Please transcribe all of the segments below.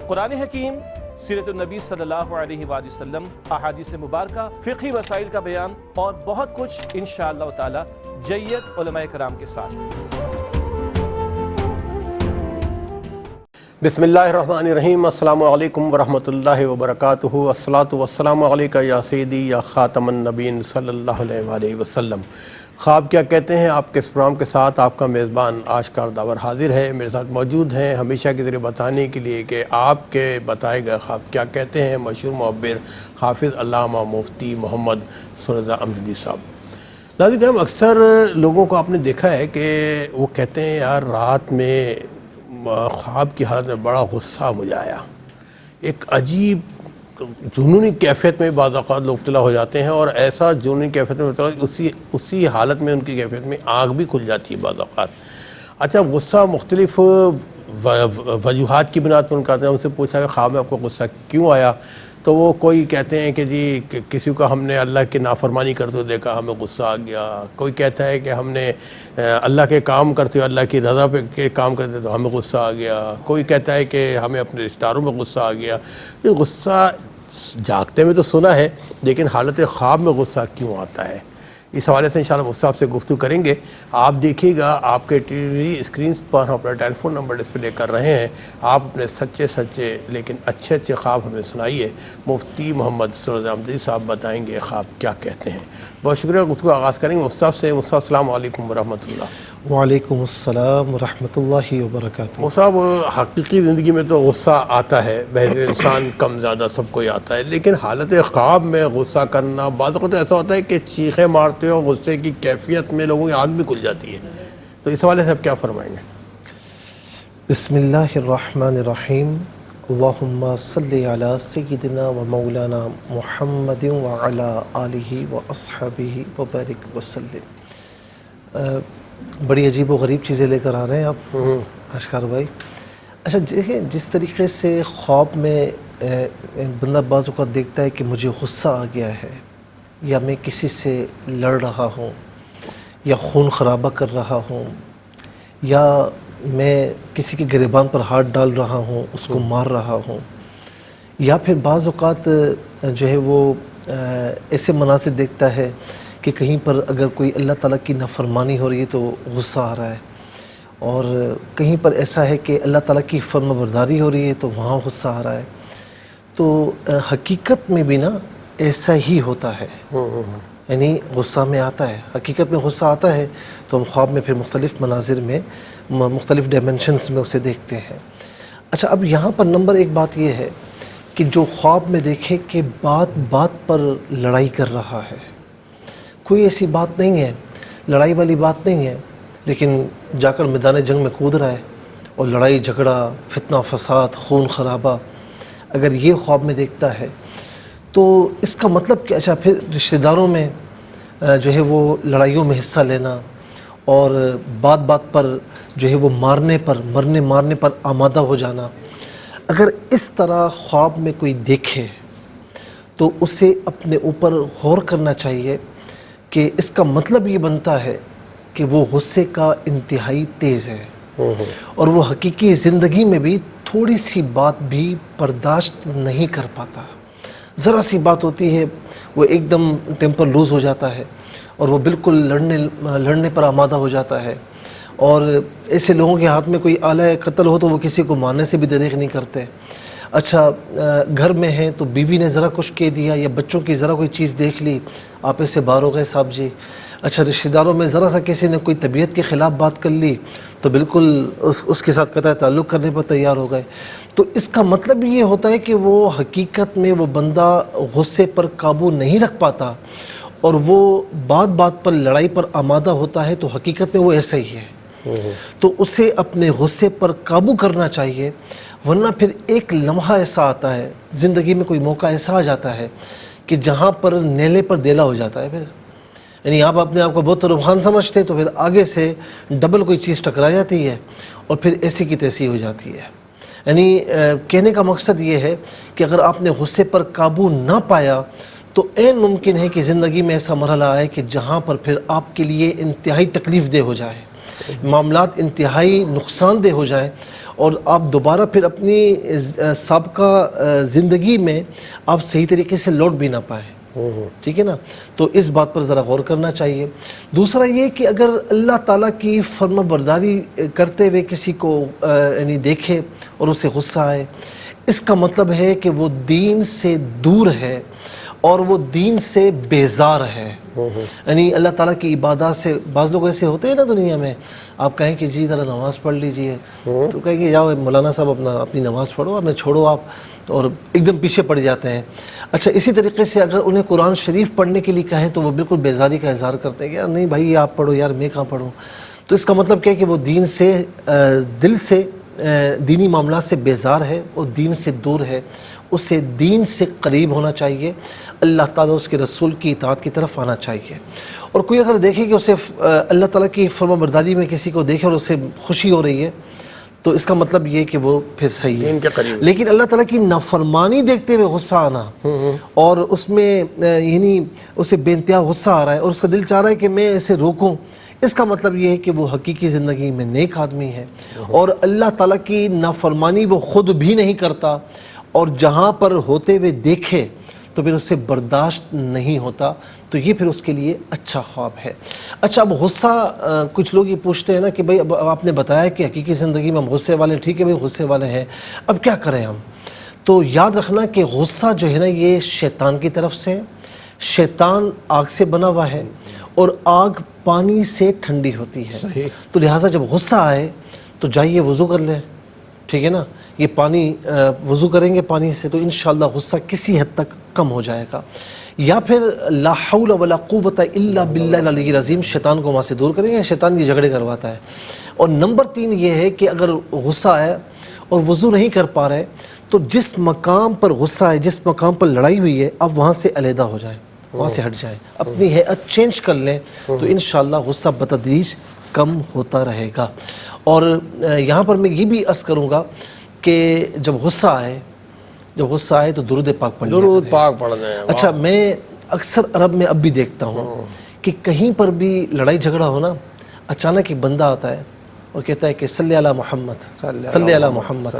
قرآن حکیم، سیرت النبی صلی اللہ علیہ وآلہ وسلم، احادیث مبارکہ، فقہی مسائل کا بیان اور بہت کچھ انشاءاللہ تعالی جید علماء کرام کے ساتھ۔ بسم اللہ الرحمن الرحیم۔ السلام علیکم ورحمۃ اللہ وبرکاتہ۔ الصلاۃ والسلام علیکہ یا سیدی یا خاتم النبیین صلی اللہ علیہ وآلہ وسلم۔ خواب کیا کہتے ہیں، آپ کے اس پروگرام کے ساتھ آپ کا میزبان آشکار داور حاضر ہے۔ میرے ساتھ موجود ہیں ہمیشہ کی طرح بتانے کے لیے کہ آپ کے بتائے گئے خواب کیا کہتے ہیں مشہور معبر حافظ علامہ مفتی محمد سنی رضا امجدی صاحب۔ ناظرین، ہم اکثر لوگوں کو آپ نے دیکھا ہے کہ وہ کہتے ہیں یار رات میں خواب کی حالت میں بڑا غصہ مجھے آیا، ایک عجیب جنونی کیفیت میں بعض اوقات لوگ مبتلا ہو جاتے ہیں، اور ایسا جنونی کیفیت میں مبتلا اسی حالت میں ان کی کیفیت میں آنکھ بھی کھل جاتی ہے بعض اوقات۔ اچھا، غصہ مختلف وجوہات کی بنیاد پر ان کا آتے ہیں۔ ان سے پوچھا کہ خواب میں آپ کو غصہ کیوں آیا، تو وہ کوئی کہتے ہیں کہ جی کسی کو ہم نے اللہ کی نافرمانی کرتے ہوئے دیکھا ہمیں غصہ آ گیا، کوئی کہتا ہے کہ ہم نے اللہ کے کام کرتے ہوئے اللہ کی رضا پہ کے کام کرتے تو ہمیں غصہ آ گیا، کوئی کہتا ہے کہ ہمیں اپنے رشتہ داروں میں غصہ آ گیا۔ یہ غصہ جاگتے میں تو سنا ہے، لیکن حالت خواب میں غصہ کیوں آتا ہے، اس حوالے سے انشاءاللہ مجھ سے آپ سے گفتگو کریں گے۔ آپ دیکھیے گا آپ کے ٹی وی اسکرینز پر ہم اپنا ٹیلی فون نمبر ڈسپلے کر رہے ہیں۔ آپ اپنے سچے لیکن اچھے خواب ہمیں سنائیے۔ مفتی محمد سنی رضا امجدی صاحب بتائیں گے خواب کیا کہتے ہیں۔ بہت شکریہ۔ گفتگو آغاز کریں گے مفتی صاحب سے۔ مفتی صاحب السلام علیکم ورحمۃ اللہ۔ وعلیکم السلام ورحمۃ اللہ وبرکاتہ۔ مفتی صاحب، حقیقی زندگی میں تو غصہ آتا ہے، بہر انسان کم زیادہ سب کو ہی آتا ہے، لیکن حالت خواب میں غصہ کرنا بعض اوقات ایسا ہوتا ہے کہ چیخیں مارتے ہو غصے کی کیفیت میں لوگوں کی آنکھ بھی کھل جاتی ہے، تو اس حوالے سے آپ کیا فرمائیں گے؟ بسم اللہ الرحمن الرحیم۔ اللہم صلی علی سیدنا و مولانا محمد وعلی آلہ و اصحابہ وبارک وسلم۔ بڑی عجیب و غریب چیزیں لے کر آ رہے ہیں آپ اشکار بھائی۔ اچھا دیکھیں، جس طریقے سے خواب میں بندہ بعض اوقات دیکھتا ہے کہ مجھے غصہ آ گیا ہے، یا میں کسی سے لڑ رہا ہوں، یا خون خرابہ کر رہا ہوں، یا میں کسی کے گریبان پر ہاتھ ڈال رہا ہوں، اس کو مار رہا ہوں، یا پھر بعض اوقات جو ہے وہ ایسے مناظر دیکھتا ہے کہ کہیں پر اگر کوئی اللہ تعالیٰ کی نافرمانی ہو رہی ہے تو غصہ آ رہا ہے، اور کہیں پر ایسا ہے کہ اللہ تعالیٰ کی فرما برداری ہو رہی ہے تو وہاں غصہ آ رہا ہے۔ تو حقیقت میں بھی نا ایسا ہی ہوتا ہے، یعنی غصہ میں آتا ہے، حقیقت میں غصہ آتا ہے تو ہم خواب میں پھر مختلف مناظر میں مختلف ڈائمنشنز میں اسے دیکھتے ہیں۔ اچھا، اب یہاں پر نمبر ایک بات یہ ہے کہ جو خواب میں دیکھے کہ بات پر لڑائی کر رہا ہے، کوئی ایسی بات نہیں ہے، لڑائی والی بات نہیں ہے، لیکن جا کر میدان جنگ میں کود رہا ہے، اور لڑائی جھگڑا، فتنہ فساد، خون خرابہ اگر یہ خواب میں دیکھتا ہے تو اس کا مطلب کہ اچھا پھر رشتہ داروں میں جو ہے وہ لڑائیوں میں حصہ لینا، اور بات پر جو ہے وہ مرنے پر آمادہ ہو جانا، اگر اس طرح خواب میں کوئی دیکھے تو اسے اپنے اوپر غور کرنا چاہیے کہ اس کا مطلب یہ بنتا ہے کہ وہ غصے کا انتہائی تیز ہے، اور وہ حقیقی زندگی میں بھی تھوڑی سی بات بھی برداشت نہیں کر پاتا۔ ذرا سی بات ہوتی ہے وہ ایک دم ٹیمپر لوز ہو جاتا ہے، اور وہ بالکل لڑنے پر آمادہ ہو جاتا ہے، اور ایسے لوگوں کے ہاتھ میں کوئی آلہ قتل ہو تو وہ کسی کو مارنے سے بھی دریغ نہیں کرتے۔ اچھا، گھر میں ہیں تو بیوی نے ذرا کچھ کہہ دیا، یا بچوں کی ذرا کوئی چیز دیکھ لی، آپ ایسے باہر ہو گئے صاحب جی۔ اچھا، رشتہ داروں میں ذرا سا کسی نے کوئی طبیعت کے خلاف بات کر لی تو بالکل اس کے ساتھ قطع تعلق کرنے پر تیار ہو گئے۔ تو اس کا مطلب یہ ہوتا ہے کہ وہ حقیقت میں وہ بندہ غصے پر قابو نہیں رکھ پاتا، اور وہ بات پر لڑائی پر آمادہ ہوتا ہے، تو حقیقت میں وہ ایسا ہی ہے۔ تو اسے اپنے غصے پر قابو کرنا چاہیے، ورنہ پھر ایک لمحہ ایسا آتا ہے زندگی میں، کوئی موقع ایسا آ جاتا ہے کہ جہاں پر نیلے پر دیلا ہو جاتا ہے، پھر یعنی آپ اپنے آپ کو بہت روحان سمجھتے ہیں تو پھر آگے سے ڈبل کوئی چیز ٹکرا جاتی ہے، اور پھر ایسی کی تیسی ہو جاتی ہے۔ یعنی کہنے کا مقصد یہ ہے کہ اگر آپ نے غصے پر قابو نہ پایا تو عین ممکن ہے کہ زندگی میں ایسا مرحلہ آئے کہ جہاں پر پھر آپ کے لیے انتہائی تکلیف دہ ہو جائے، معاملات انتہائی نقصان دہ ہو جائیں، اور آپ دوبارہ پھر اپنی سابقہ زندگی میں آپ صحیح طریقے سے لوٹ بھی نہ پائیں، ٹھیک ہے نا؟ تو اس بات پر ذرا غور کرنا چاہیے۔ دوسرا یہ کہ اگر اللہ تعالیٰ کی فرما برداری کرتے ہوئے کسی کو یعنی دیکھے اور اسے غصہ آئے، اس کا مطلب ہے کہ وہ دین سے دور ہے اور وہ دین سے بیزار ہے۔ یعنی اللہ تعالیٰ کی عبادات سے، بعض لوگ ایسے ہوتے ہیں نا دنیا میں، آپ کہیں کہ جی ذرا نماز پڑھ لیجئے تو کہیں گے جاؤ مولانا صاحب اپنی نماز پڑھو، ہمیں چھوڑو آپ، اور ایک دم پیچھے پڑ جاتے ہیں۔ اچھا اسی طریقے سے اگر انہیں قرآن شریف پڑھنے کے لیے کہیں تو وہ بالکل بیزاری کا اظہار کرتے ہیں کہ یار نہیں بھائی آپ پڑھو، یار میں کہاں پڑھوں۔ تو اس کا مطلب کیا ہے کہ وہ دین سے، دل سے، دینی معاملات سے بیزار ہے اور دین سے دور ہے۔ اسے دین سے قریب ہونا چاہیے، اللہ تعالیٰ اس کے رسول کی اطاعت کی طرف آنا چاہیے۔ اور کوئی اگر دیکھے کہ اسے اللہ تعالیٰ کی فرما برداری میں کسی کو دیکھے اور اسے خوشی ہو رہی ہے تو اس کا مطلب یہ کہ وہ پھر صحیح ہے۔ دین کے قریب۔ لیکن اللہ تعالیٰ کی نافرمانی دیکھتے ہوئے غصہ آنا اور اس میں یعنی اسے بے انتہا غصہ آ رہا ہے اور اس کا دل چاہ رہا ہے کہ میں اسے روکوں، اس کا مطلب یہ ہے کہ وہ حقیقی زندگی میں نیک آدمی ہے اور اللہ تعالیٰ کی نافرمانی وہ خود بھی نہیں کرتا، اور جہاں پر ہوتے ہوئے دیکھے تو پھر اسے برداشت نہیں ہوتا، تو یہ پھر اس کے لیے اچھا خواب ہے۔ اچھا اب غصہ، کچھ لوگ یہ پوچھتے ہیں نا کہ بھئی اب آپ نے بتایا کہ حقیقی زندگی میں ہم غصے والے، ٹھیک ہے بھئی غصے والے ہیں، اب کیا کریں ہم؟ تو یاد رکھنا کہ غصہ جو ہے نا یہ شیطان کی طرف سے، شیطان آگ سے بنا ہوا ہے اور آگ پانی سے ٹھنڈی ہوتی ہے، تو لہٰذا جب غصہ آئے تو جائیے وضو کر لیں، ٹھیک ہے نا؟ یہ پانی وضو کریں گے پانی سے تو انشاءاللہ غصہ کسی حد تک کم ہو جائے گا، یا پھر لا حول ولا قوت الا باللہ العلی العظیم، شیطان کو وہاں سے دور کریں گے، شیطان یہ جھگڑے کرواتا ہے۔ اور نمبر 3 یہ ہے کہ اگر غصہ ہے اور وضو نہیں کر پا رہے تو جس مقام پر غصہ ہے، جس مقام پر لڑائی ہوئی ہے، اب وہاں سے علیحدہ ہو جائیں، وہاں سے ہٹ جائیں، اپنی ہیئت چینج کر لیں، تو انشاءاللہ غصہ بتدریج کم ہوتا رہے گا۔ اور یہاں پر میں یہ بھی عرض کروں گا کہ جب غصہ آئے تو درود پاک پڑھ لیا درود کریں۔ پاک پڑھنا ہے۔ اچھا میں اکثر عرب میں اب بھی دیکھتا ہوں کہ کہیں پر بھی لڑائی جھگڑا ہونا، اچانک ایک بندہ آتا ہے اور کہتا ہے کہ صلی علی محمد، صلی علی محمد،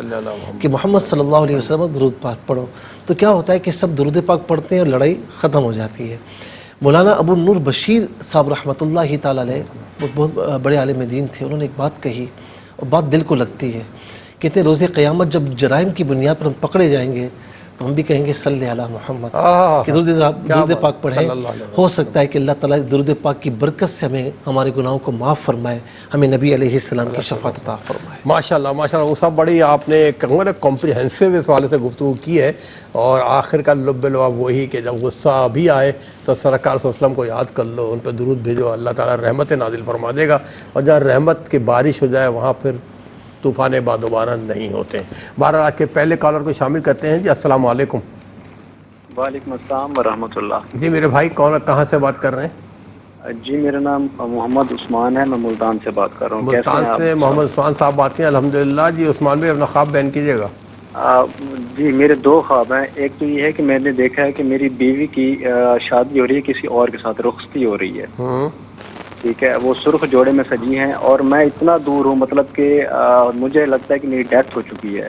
کہ محمد صلی اللہ علیہ وسلم درود پاک پڑھو، تو کیا ہوتا ہے کہ سب درود پاک پڑھتے ہیں اور لڑائی ختم ہو جاتی ہے۔ مولانا ابو النور بشیر صاحب رحمۃ اللہ تعالیٰ علیہ، وہ بہت بڑے عالم دین تھے، انہوں نے ایک بات کہی اور بات دل کو لگتی ہے، کہتے ہیں روز قیامت جب جرائم کی بنیاد پر ہم پکڑے جائیں گے تو ہم بھی کہیں گے صلی علی محمد، کہ درود پاک پڑھیں، ہو سکتا ہے کہ اللہ تعالیٰ درود پاک کی برکت سے ہمیں ہمارے گناہوں کو معاف فرمائے، ہمیں نبی علیہ السلام کی شفاعت عطا فرمائے۔ ماشاءاللہ ماشاءاللہ، وہ سب بڑی آپ نے کہوں گا کمپریہنسو اس حوالے سے گفتگو کی ہے، اور آخر کا لب لباب وہی کہ جب غصہ بھی آئے تو سرکار صلی اللہ علیہ وسلم کو یاد کر لو، ان پہ درود بھیجو، اللہ تعالیٰ رحمت نازل فرما دے گا، اور جہاں رحمت کی بارش ہو جائے وہاں پھر طوفان بعد دوبارہ نہیں ہوتے ہیں۔ بہرحال آج کے پہلے کالر کو شامل کرتے ہیں۔ جی السلام علیکم۔ وعلیکم السلام ورحمۃ اللہ۔ جی میرے بھائی کہاں سے بات کر رہے ہیں؟ جی میرا نام محمد عثمان ہے، میں ملتان سے بات کر رہا ہوں۔ ملتان سے محمد عثمان صاحب بات کی، الحمدللہ۔ جی عثمان بھائی اپنا خواب بیان کیجیے گا۔ جی میرے 2 خواب ہیں۔ ایک تو یہ ہے کہ میں نے دیکھا ہے کہ میری بیوی کی شادی ہو رہی ہے کسی اور کے ساتھ، رخصتی ہو رہی ہے، ٹھیک ہے، وہ سرخ جوڑے میں سجی ہیں، اور میں اتنا دور ہوں، مطلب کہ مجھے لگتا ہے کہ میری ڈیتھ ہو چکی ہے،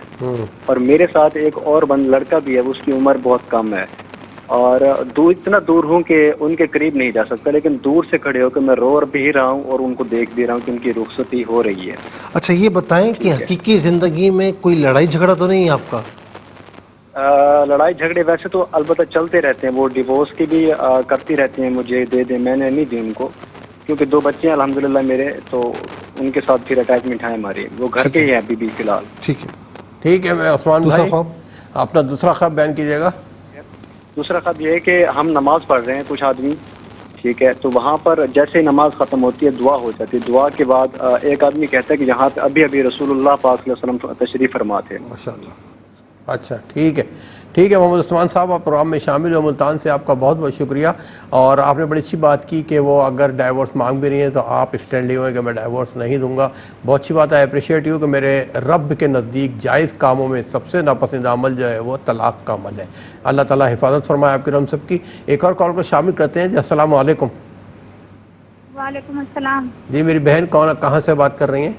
اور میرے ساتھ ایک اور لڑکا بھی ہے، اس کی عمر بہت کم ہے، اور اتنا دور ہوں کہ ان کے قریب نہیں جا سکتا، لیکن دور سے کھڑے ہو کے میں رو بھی رہا ہوں اور ان کو دیکھ بھی رہا ہوں کہ ان کی رخصتی ہو رہی ہے۔ اچھا یہ بتائیں کہ حقیقی زندگی میں کوئی لڑائی جھگڑا تو نہیں ہے آپ کا؟ لڑائی جھگڑے ویسے تو البتہ چلتے رہتے ہیں، وہ ڈیورس کی بھی کرتی رہتی ہیں، مجھے دے دیں، میں نے نہیں دی ان کو، کیونکہ 2 بچے ہیں الحمدللہ میرے، تو ان کے ساتھ پھر اٹیچمنٹ ہے ہماری، وہ گھر کے ہی ہیں ابھی بھی فی الحال۔ ٹھیک ہے، میں عثمان بھائی اپنا دوسرا خواب بیان کیجیے گا۔ دوسرا خواب یہ ہے کہ ہم نماز پڑھ رہے ہیں کچھ آدمی، ٹھیک ہے، تو وہاں پر جیسے ہی نماز ختم ہوتی ہے دعا ہو جاتی ہے، دعا کے بعد ایک آدمی کہتا ہے کہ یہاں پہ ابھی رسول اللہ پاک صلی اللہ علیہ وسلم تشریف فرما تھے۔ ماشاءاللہ۔ اچھا ٹھیک ہے محمد عثمان صاحب، آپ پروگرام میں شامل ہو، ملتان سے آپ کا بہت بہت شکریہ، اور آپ نے بڑی اچھی بات کی کہ وہ اگر ڈائیورس مانگ بھی رہی ہیں تو آپ اسٹینڈ ہوئے کہ میں ڈائیورس نہیں دوں گا، بہت اچھی بات ہے، اپریشیٹ یو کہ میرے رب کے نزدیک جائز کاموں میں سب سے ناپسندیدہ عمل جو ہے وہ طلاق کا عمل ہے۔ اللہ تعالیٰ حفاظت فرمائے آپ کے ہم سب کی۔ ایک اور کال کو شامل کرتے ہیں۔ جی السلام علیکم۔ وعلیکم السلام۔ جی میری بہن کہاں سے بات کر رہی ہیں؟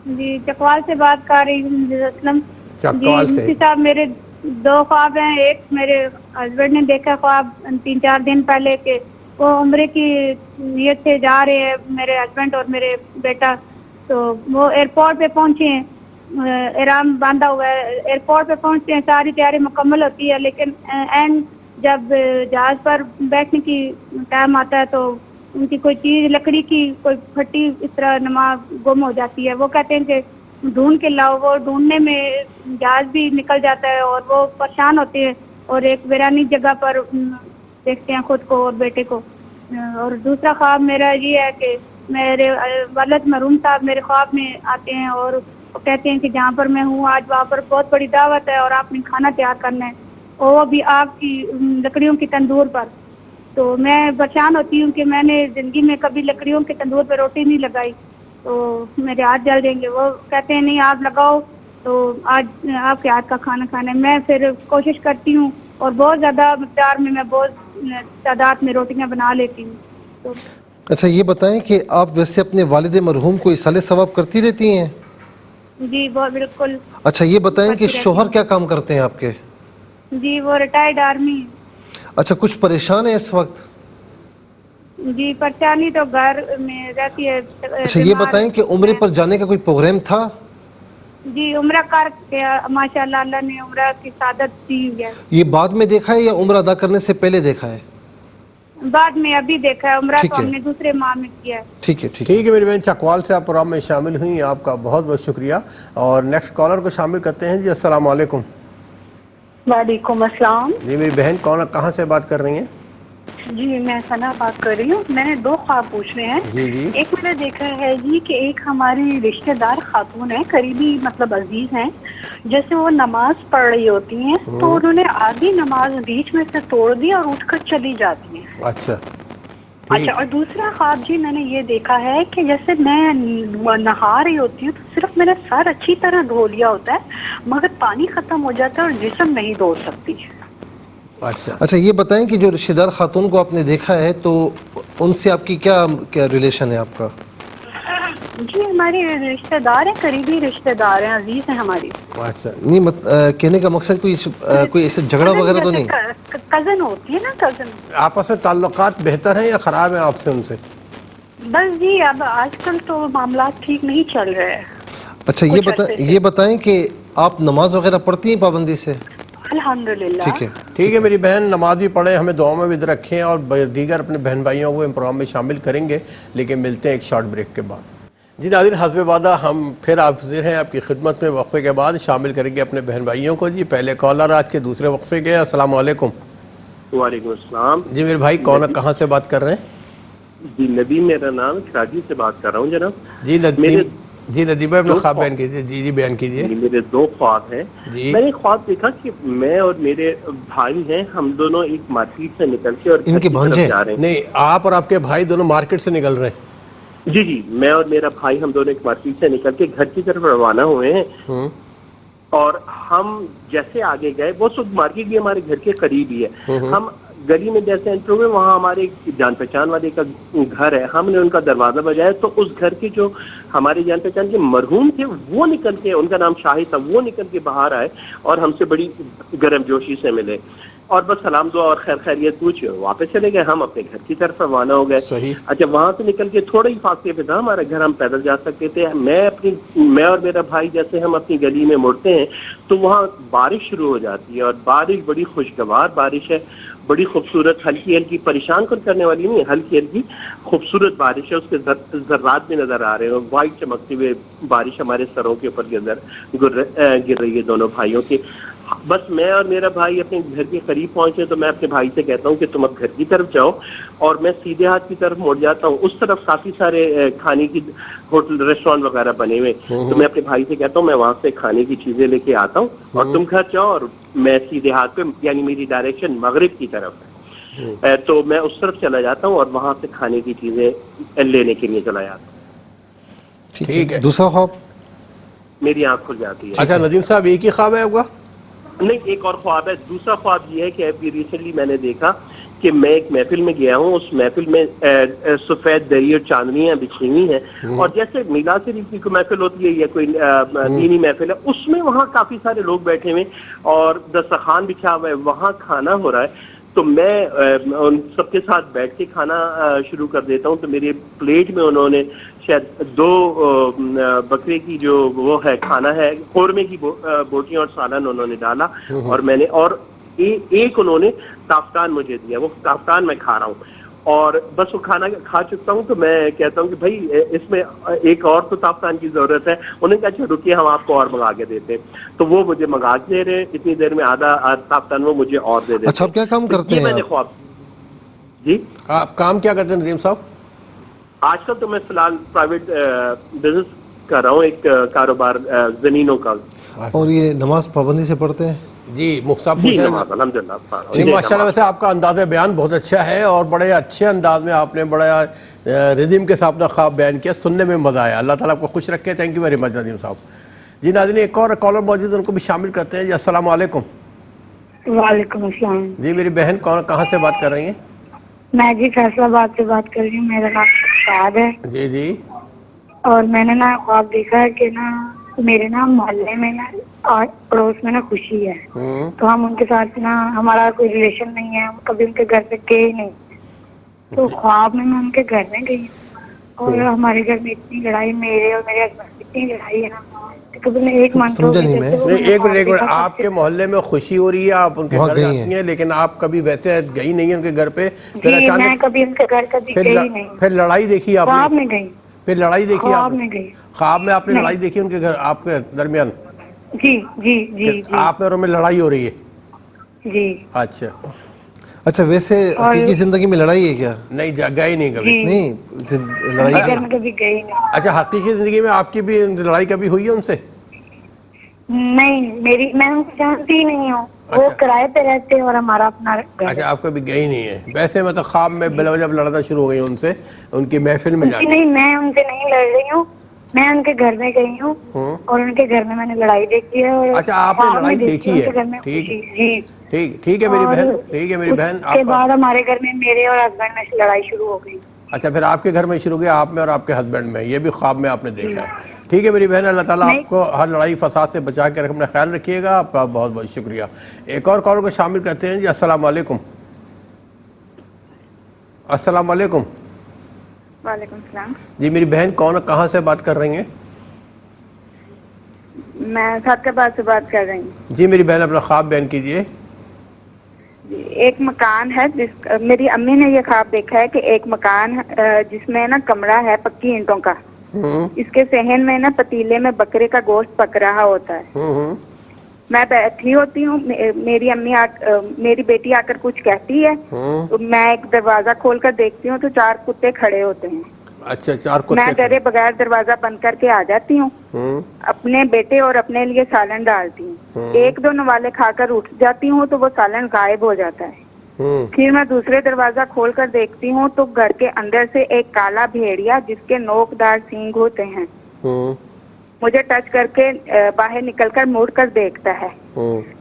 جی چکوال سے بات کر رہی ہوں مجھے اسلم. چکوال سے. مفتی صاحب میرے 2 خواب ہیں. ایک میرے ہسبینڈ نے دیکھا خواب 3-4 دن پہلے کہ وہ عمرے کی نیت سے جا رہے ہیں میرے ہسبینڈ اور میرے بیٹا. تو وہ ایئرپورٹ پہ پہنچے ہیں, احرام باندھا ہوا ہے. ایئرپورٹ پہ پہنچتے ہیں, ساری تیاری مکمل ہوتی ہے, لیکن اینڈ جب جہاز پر بیٹھنے کی ٹائم آتا ہے تو ان کی کوئی چیز لکڑی کی کوئی پھٹی اس طرح نماز گم ہو جاتی ہے. وہ کہتے ہیں کہ ڈھونڈ کے لاؤ. وہ ڈھونڈنے میں جہاز بھی نکل جاتا ہے اور وہ پریشان ہوتے ہیں اور ایک ویرانی جگہ پر دیکھتے ہیں خود کو اور بیٹے کو. اور دوسرا خواب میرا یہ ہے کہ میرے والد مرحوم صاحب میرے خواب میں آتے ہیں اور وہ کہتے ہیں کہ جہاں پر میں ہوں آج وہاں پر بہت بڑی دعوت ہے اور آپ نے کھانا تیار کرنا ہے, اور وہ بھی آگ کی لکڑیوں کی تندور پر. تو میں پریشان ہوتی ہوں کہ میں نے زندگی میں کبھی لکڑیوں کے تندور پہ روٹی نہیں لگائی تو میرے ہاتھ جل جائیں گے. وہ کہتے ہیں نہیں آپ لگاؤ تو آج آپ کے ہاتھ کا کھانا کھانا ہے. میں پھر کوشش کرتی ہوں اور بہت زیادہ مقدار میں بہت تعداد میں روٹیاں بنا لیتی ہوں. تو اچھا یہ بتائیں کہ آپ ویسے اپنے والد مرحوم کو ایصال ثواب کرتی رہتی ہیں؟ جی وہ بالکل. اچھا یہ بتائیں کہ کرتی رہتی شوہر ہوں. کیا کام کرتے ہیں آپ کے؟ جی وہ ریٹائرڈ آرمی. اچھا کچھ پریشان ہیں اس وقت؟ جی پریشانی تو گھر میں رہتی ہے. اچھا یہ بتائیں کہ عمرے پر جانے کا کوئی پروگرام تھا؟ جی عمرہ کر کے ماشاء اللہ اللہ نے عمرہ کی سعادت دی ہے. یہ بعد میں دیکھا ہے یا عمرہ ادا کرنے سے پہلے دیکھا ہے؟ بعد میں ابھی دیکھا ہے. عمرہ ٹھیک تو ہے. ہم نے دوسرے ماہ میں کیا ہے. ٹھیک ہے ٹھیک ہے. ٹھیک ہے میری بہن چکوال سے آپ پروگرام میں شامل ہوئی, آپ کا بہت بہت شکریہ. اور نیکسٹ کالر کو شامل کرتے ہیں. جی السلام علیکم. وعلیکم السلام. جی میری بہن کون کہاں سے بات کر رہی ہیں؟ جی میں ثنا بات کر رہی ہوں. میں نے 2 خواب پوچھنے ہیں. جی جی. ایک میں نے دیکھا ہے جی کہ ایک ہماری رشتہ دار خاتون ہے, قریبی مطلب عزیز ہیں, جیسے وہ نماز پڑھ رہی ہوتی ہیں تو انہوں نے آدھی نماز بیچ میں سے توڑ دی اور اٹھ کر چلی جاتی ہیں. اچھا اچھا اور دوسرا خواب جی میں نے یہ دیکھا ہے کہ جیسے میں نہا رہی ہوتی ہوں تو صرف میرا سر اچھی طرح دھو لیا ہوتا ہے مگر پانی ختم ہو جاتا ہے اور جسم نہیں دھو سکتی. اچھا یہ بتائیں کہ جو رشتہ دار خاتون کو آپ نے دیکھا ہے تو ان سے آپ کی کیا ریلیشن ہے آپ کا؟ جی ہماری رشتہ دار ہیں, قریبی رشتہ دار ہیں, عزیز ہیں ہماری. اچھا نہیں کہنے کا مقصد کوئی ایسے جھگڑا وغیرہ تو نہیں؟ کزن ہوتی ہے نا, کزن. آپس میں تعلقات بہتر ہیں یا خراب ہیں آپ سے ان سے؟ بس جی اب آج کل تو معاملات ٹھیک نہیں چل رہے ہیں. اچھا یہ بتائیں کہ آپ نماز وغیرہ پڑھتی ہیں پابندی سے؟ الحمدللہ. ٹھیک ہے میری بہن, نماز بھی پڑھیں, ہمیں دعاؤں میں بھی رکھیں اور دیگر اپنے بہن بھائیوں کو پروگرام میں شامل کریں گے, لیکن ملتے ہیں ایک شارٹ بریک کے بعد. جی ناظرین حسب وعدہ ہم پھر حاضر ہیں آپ کی خدمت میں. وقفے کے بعد شامل کریں گے اپنے بہن بھائیوں کو. جی پہلے کالر آج کے دوسرے وقفے کے. السلام علیکم. وعلیکم السلام. جی میرے بھائی کہاں سے بات کر رہے ہیں؟ جی ندیم میرا نام, کراچی سے بات کر رہا ہوں جناب. جی ندیم بھائی اپنا خواب بیان کیجیے. جی بیان کیجیے. میرے 2 خواب ہیں. میں نے خواب دیکھا کہ میں اور میرے بھائی ہیں, ہم دونوں ایک مارکیٹ سے نکل کے اور ان کے بھانجے جا رہے ہیں. نہیں آپ اور آپ کے بھائی دونوں مارکیٹ سے نکل رہے ہیں؟ جی میں اور میرا بھائی ہم دونوں ایک مارکیٹ سے نکل کے گھر کی طرف روانہ ہوئے ہیں. اور ہم جیسے آگے گئے, وہ سب مارکیٹ بھی ہمارے گھر کے قریب ہی ہے, ہم گلی میں جیسے انٹر ہوئے وہاں ہمارے جان پہچان والے کا گھر ہے, ہم نے ان کا دروازہ بجایا تو اس گھر کے جو ہمارے جان پہچان کے مرحوم تھے وہ نکل کے, ان کا نام شاہد تھا, وہ نکل کے باہر آئے اور ہم سے بڑی گرم جوشی سے ملے اور بس سلام دعا اور خیریت پوچھے واپس چلے گئے. ہم اپنے گھر کی طرف روانہ ہو گئے. اچھا وہاں سے نکل کے تھوڑے ہی فاصلے پہ تھا ہمارا گھر, ہم پیدل جا سکتے تھے. میں اور میرا بھائی جیسے ہم اپنی گلی میں مڑتے ہیں تو وہاں بارش شروع ہو جاتی ہے اور بارش بڑی خوشگوار بارش ہے, بڑی خوبصورت, ہلکی پریشان کر کرنے والی نہیں, ہلکی خوبصورت بارش ہے. اس کے ذرات بھی نظر آ رہے ہیں, وائٹ چمکتی ہوئے بارش ہمارے سروں کے اوپر گر رہی ہے دونوں بھائیوں کی. بس میں اور میرا بھائی اپنے گھر کے قریب پہنچے تو میں اپنے بھائی سے کہتا ہوں کہ تم اب گھر کی طرف جاؤ, اور میں سیدھے ہاتھ کی طرف مڑ جاتا ہوں. اس طرف کافی سارے کھانے کی ہوٹل ریسٹورینٹ وغیرہ بنے ہوئے, تو میں اپنے بھائی سے کہتا ہوں میں وہاں سے کھانے کی چیزیں لے کے آتا ہوں اور تم گھر جاؤ, اور میں سیدھے ہاتھ پہ یعنی میری ڈائریکشن مغرب کی طرف ہے, تو میں اس طرف چلا جاتا ہوں اور وہاں سے کھانے کی چیزیں لینے کے لیے چلا جاتا ہوں. ٹھیک ہے. دوسرا خواب میری آنکھ کھل جاتی ہے. اچھا ندیم صاحب ایک ہی خواب ہے آپ کا؟ نہیں ایک اور خواب ہے. دوسرا خواب یہ ہے کہ ابھی ریسنٹلی میں نے دیکھا کہ میں ایک محفل میں گیا ہوں, اس محفل میں سفید دری اور چاندنیاں بچھی ہوئی ہیں, اور جیسے میلاد شریف کی کوئی محفل ہوتی ہے یا کوئی دینی محفل ہے, اس میں وہاں کافی سارے لوگ بیٹھے ہوئے اور دسترخوان بچھا ہوا ہے, وہاں کھانا ہو رہا ہے, تو میں ان سب کے ساتھ بیٹھ کے کھانا شروع کر دیتا ہوں. تو میرے پلیٹ میں انہوں نے شاید 2 بکرے کی جو وہ ہے کھانا ہے, قورمے کی بوٹیاں اور سالن انہوں نے ڈالا, اور میں نے اور ایک انہوں نے تافتان مجھے دیا, وہ تافتان میں کھا رہا ہوں, اور بس وہ کھانا کھا چکتا ہوں. تو میں کہتا ہوں کہ بھائی اس میں ایک اور تو تافتان کی ضرورت ہے. انہوں نے کہا اچھا رکیے ہم آپ کو اور منگا کے دیتے ہیں. تو وہ مجھے منگا کے دے رہے ہیں, اتنی دیر میں آدھا تافتان وہ مجھے اور دے دیتے ہیں. اچھا آپ کیا کام کرتے ہیں؟ میں نے خواب. جی آپ کام کیا کرتے ہیں ندیم صاحب؟ آج کل تو میں فی الحال پرائیویٹ بزنس کر رہا ہوں, ایک کاروبار زمینوں کا. اور یہ نماز پابندی سے پڑھتے ہیں؟ جی مختاب جی پوچھیں. نماز الحمدللہ. جی ماشاءاللہ, ویسے آپ کا انداز بیان بہت اچھا ہے اور بڑے اچھے انداز میں آپ نے بڑا ردم کے ساتھ اپنا خواب بیان کیا, سننے میں مزہ آیا. اللہ تعالیٰ آپ کو خوش رکھے. Thank you very much Nadeem صاحب. جی ناظرین, ایک اور کالر موجود ہے, ان کو بھی شامل کرتے ہیں. جی السلام علیکم. وعلیکم السلام. جی میری بہن کہاں سے بات کر رہی ہیں؟ میں جی فیصلہ آباد سے بات کر رہی ہوں. میرا نام شاد ہے. جی جی. اور میں نے نا خواب دیکھا ہے کہ نا میرے نا محلے میں نا پڑوس میں نا خوشی ہے, تو ہم ان کے ساتھ نا ہمارا کوئی ریلیشن نہیں ہے, ہم کبھی ان کے گھر پہ گئے ہی نہیں. تو خواب میں ان کے گھر میں گئی, اور ہمارے گھر میں اتنی لڑائی, میرے اور میرے ہسبینڈ اتنی لڑائی ہے نا, کبھی میں ایک منتھ ہو گئی. ایک منٹ, آپ کے محلے میں خوشی ہو رہی ہے, آپ ان کے گھر جاتی ہیں, لیکن آپ کبھی ویسے گئی نہیں ہیں ان کے گھر پہ؟ جی میں کبھی ان کے گھر کبھی گئی نہیں. پھر لڑائی دیکھی آپ نے؟ خواب میں گئی. پھر لڑائی دیکھی آپ نے؟ میں گئی. خواب میں آپ نے لڑائی دیکھی ان کے گھر آپ کے درمیان؟ جی جی جی جی. آپ میں اور میں لڑائی ہو رہی ہے؟ جی. اچھا اچھا, ویسے حقیقی زندگی میں لڑائی ہے کیا؟ نہیں گئے نہیں کبھی؟ نہیں لڑائی گھر میں کبھی گئی نہیں. اچھا, حقیقی زندگی میں آپ کی بھی لڑائی کبھی ہوئی ہے ان سے؟ نہیں, میں ان کو جانتی ہی نہیں ہوں. وہ کرائے پہ رہتے ہیں اور ہمارا اپنا گھر. اچھا, آپ کبھی گئی نہیں ہے. ویسے مطلب خواب میں بلا وجہ لڑنا شروع ہو گئی ان سے, ان کی محفل میں جا کے؟ نہیں, میں ان سے نہیں لڑ رہی ہوں, میں ان کے گھر میں گئی ہوں, اور ان کے گھر میں نے لڑائی دیکھی ہے. اور اچھا, آپ نے لڑائی دیکھی ہے؟ ٹھیک ہے میری بہن, ٹھیک ہے میری بہن. اس کے بعد ہمارے گھر میں میرے اور ہسبینڈ میں لڑائی شروع ہو گئی. اچھا, پھر آپ کے گھر میں شروع گیا, آپ میں اور آپ کے ہسبینڈ میں, یہ بھی خواب میں آپ نے دیکھا ہے. ٹھیک ہے میری بہن, اللہ تعالیٰ آپ کو ہر لڑائی فساد سے بچا کے اپنا خیال رکھیے گا. آپ کا بہت بہت شکریہ. ایک اور کال کو شامل کرتے ہیں. جی السلام علیکم. السلام علیکم. وعلیکم السلام. جی میری بہن کہاں سے بات کر رہی ہیں؟ میں صادقآباد سے بات کر رہی ہوں. جی میری بہن اپنا خواب بیان کیجئے. ایک مکان ہے میری امی نے یہ خواب دیکھا ہے کہ ایک مکان جس میں نا کمرہ ہے پکی اینٹوں کا, اس کے صحن میں نا پتیلے میں بکرے کا گوشت پک رہا ہوتا ہے. میں بیٹھی ہوتی ہوں, میری امی میری بیٹی آ کر کچھ کہتی ہے, تو میں ایک دروازہ کھول کر دیکھتی ہوں تو 4 کتے کھڑے ہوتے ہیں. اچھا, 4 کتے. میں ڈرے بغیر دروازہ بند کر کے آ جاتی ہوں, اپنے بیٹے اور اپنے لیے سالن ڈالتی ہوں. 1-2 نوالے کھا کر اٹھ جاتی ہوں تو وہ سالن غائب ہو جاتا ہے. پھر میں دوسرے دروازہ کھول کر دیکھتی ہوں تو گھر کے اندر سے ایک کالا بھیڑیا جس کے نوکدار سینگ ہوتے ہیں مجھے ٹچ کر کے باہر نکل کر مڑ کر دیکھتا ہے.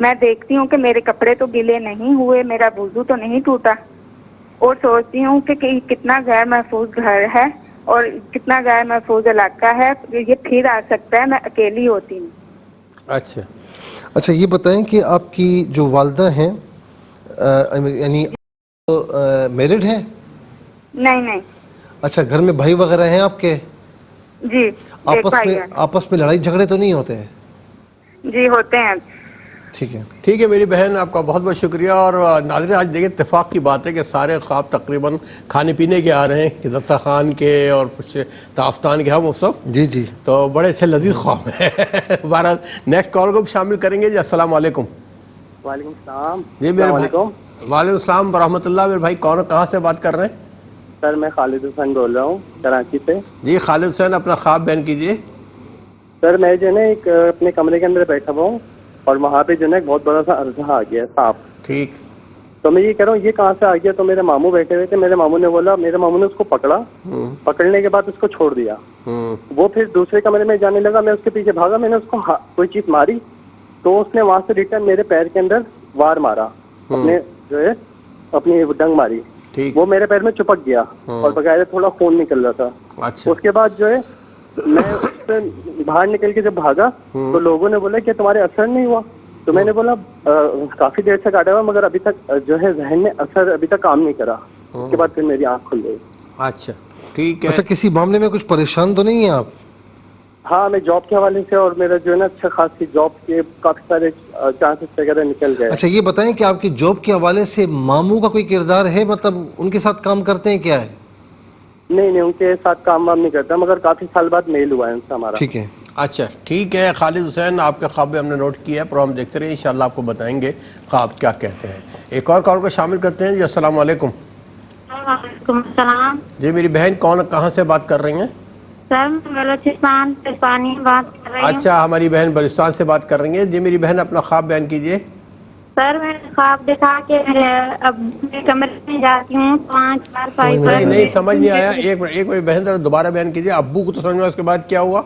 میں دیکھتی ہوں کہ میرے کپڑے تو گیلے نہیں ہوئے, میرا وضو تو نہیں ٹوٹا, اور سوچتی ہوں کہ کتنا غیر محفوظ گھر ہے اور کتنا غیر محفوظ علاقہ ہے, یہ پھر آ سکتا ہے, میں اکیلی ہوتی ہوں. اچھا, یہ بتائیں کہ آپ کی جو والدہ ہیں یعنی میرڈ ہیں؟ نہیں. اچھا, گھر میں بھائی وغیرہ ہیں آپ کے؟ جی. آپس میں لڑائی جھگڑے تو نہیں ہوتے ہیں؟ جی ہوتے ہیں. ٹھیک ہے میری بہن, آپ کا بہت بہت شکریہ. اور ناظرین آج دیکھیں اتفاق کی بات ہے کہ سارے خواب تقریباً کھانے پینے کے آ رہے ہیں, کہ دسترخوان کے اور کچھ تافتان کے, ہم سب. جی تو بڑے اچھے لذیذ خواب ہیں. بہرحال نیکسٹ کال کو بھی شامل کریں گے. جی السلام علیکم. وعلیکم السلام. جی میرے وعلیکم السلام ورحمۃ اللہ. میرے بھائی کہاں سے بات کر رہے ہیں؟ سر میں خالد حسین بول رہا ہوں کراچی سے. جی خالد حسین, اپنا خواب بیان کیجیے. سر میں جو ہے نا ایک اپنے کمرے کے اندر بیٹھا ہوا ہوں, اور وہاں پہ جو ہے نا ایک بہت بڑا سا ارجحا آ گیا ہے, سانپ. ٹھیک. تو میں یہ کہہ رہا ہوں یہ کہاں سے آ گیا, تو میرے ماموں بیٹھے ہوئے تھے, میرے ماموں نے بولا, میرے ماموں نے اس کو پکڑا, پکڑنے کے بعد اس کو چھوڑ دیا. وہ پھر دوسرے کمرے میں جانے لگا, میں اس کے پیچھے بھاگا, میں نے اس کو کوئی چیز ماری, تو اس نے وہاں سے ریٹرن میرے پیر کے اندر وار مارا, اپنے جو ہے اپنی ڈنگ ماری, ٹھیک. وہ میرے پیر میں چپک گیا اور بغیر تھوڑا خون نکل رہا تھا. اچھا. اس کے بعد جو ہے میں اس سے باہر نکل کے جب بھاگا تو لوگوں نے بولا کہ تمہارے اثر نہیں ہوا. تو میں نے بولا کافی دیر سے کاٹا ہوا مگر ابھی تک جو ہے ذہن میں اثر ابھی تک کام نہیں کرا. اس کے بعد پھر میری آنکھ کھل گئی. اچھا ٹھیک ہے. اچھا کسی معاملے میں کچھ پریشان تو نہیں ہیں آپ؟ ہاں میں جاب کے حوالے سے, اور میرا جو ہے نا اچھا خاصی جاب کے کافی سارے چانسز وغیرہ نکل گئے. اچھا یہ بتائیں کہ آپ کی جاب کے حوالے سے ماموں کا کوئی کردار ہے, مطلب ان کے ساتھ کام کرتے ہیں کیا ہے؟ نہیں ان کے ساتھ کام وام نہیں کرتا مگر کافی سال بعد میل ہوا ہے ان سے ہمارا. ٹھیک ہے. اچھا ٹھیک ہے خالد حسین, آپ کے خواب میں ہم نے نوٹ کیا ہے, پروگرام دیکھتے رہیے, انشاءاللہ آپ کو بتائیں گے خواب کیا کہتے ہیں. ایک اور کال کو شامل کرتے ہیں. جی السلام علیکم. وعلیکم السلام. جی میری بہن کون کہاں سے بات کر رہی ہیں؟ سر میں بلوچستان سے پانی بات کر رہی ہوں. اچھا ہماری بہن بلوچستان سے بات کر رہی ہیں. جی میری بہن اپنا خواب بیان کیجیے. سر میں نے خواب دیکھا کہ میرے ابو کمرے میں جاتی ہوں تو وہاں چار پائی نہیں سمجھ نہیں آیا. ایک منٹ بہن ذرا دوبارہ بیان کیجیے. ابو کو تو سمجھ میں, اس کے بعد کیا ہوا؟